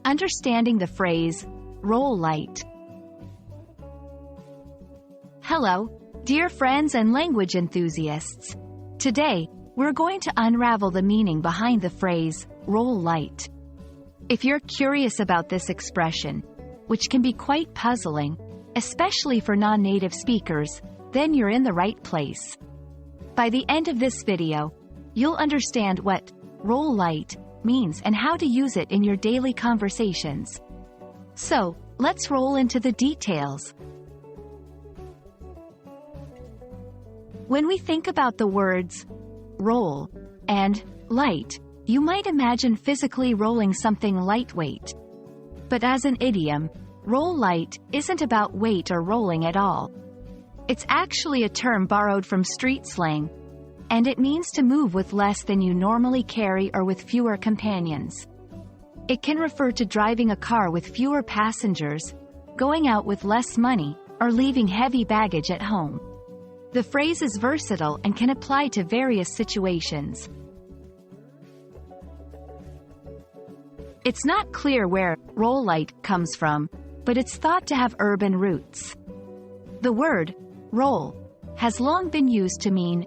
Understanding the phrase, roll light. Hello, dear friends and language enthusiasts. Today, we're going to unravel the meaning behind the phrase, roll light. If you're curious about this expression, which can be quite puzzling, especially for non-native speakers, then you're in the right place. By the end of this video, you'll understand what roll light means and how to use it in your daily conversations. So, let's roll into the details. When we think about the words roll and light, you might imagine physically rolling something lightweight. But as an idiom, roll light isn't about weight or rolling at all. It's actually a term borrowed from street slang, and it means to move with less than you normally carry or with fewer companions. It can refer to driving a car with fewer passengers, going out with less money, or leaving heavy baggage at home. The phrase is versatile and can apply to various situations. It's not clear where roll light comes from, but it's thought to have urban roots. The word roll has long been used to mean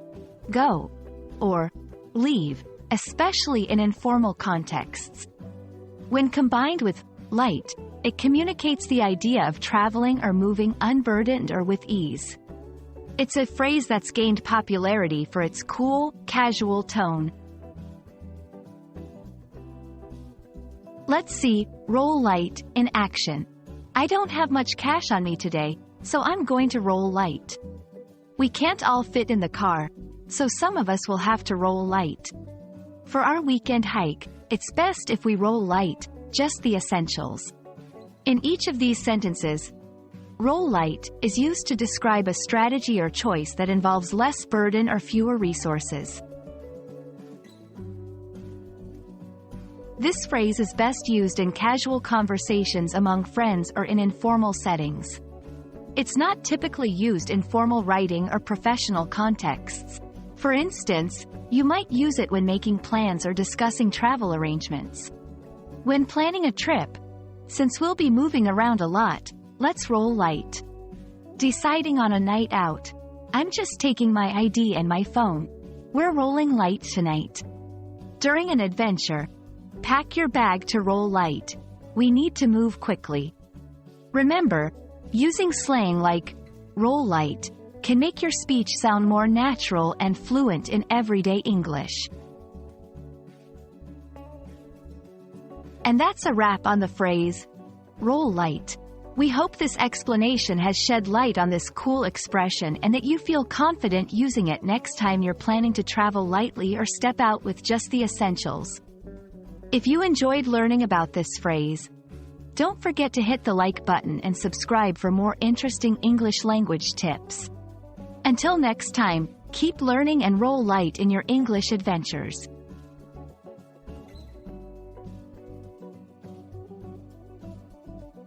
go or leave, especially in informal contexts. When combined with light, it communicates the idea of traveling or moving unburdened or with ease. It's a phrase that's gained popularity for its cool, casual tone. Let's see roll light in action. I don't have much cash on me today, so I'm going to roll light. We can't all fit in the car, so some of us will have to roll light. For our weekend hike, it's best if we roll light, just the essentials. In each of these sentences, roll light is used to describe a strategy or choice that involves less burden or fewer resources. This phrase is best used in casual conversations among friends or in informal settings. It's not typically used in formal writing or professional contexts. For instance, you might use it when making plans or discussing travel arrangements. When planning a trip, since we'll be moving around a lot, let's roll light. Deciding on a night out. I'm just taking my ID and my phone. We're rolling light tonight. During an adventure, pack your bag to roll light. We need to move quickly. Remember, using slang like roll light can make your speech sound more natural and fluent in everyday English. And that's a wrap on the phrase, roll light. We hope this explanation has shed light on this cool expression and that you feel confident using it next time you're planning to travel lightly or step out with just the essentials. If you enjoyed learning about this phrase, don't forget to hit the like button and subscribe for more interesting English language tips. Until next time, keep learning and roll light in your English adventures.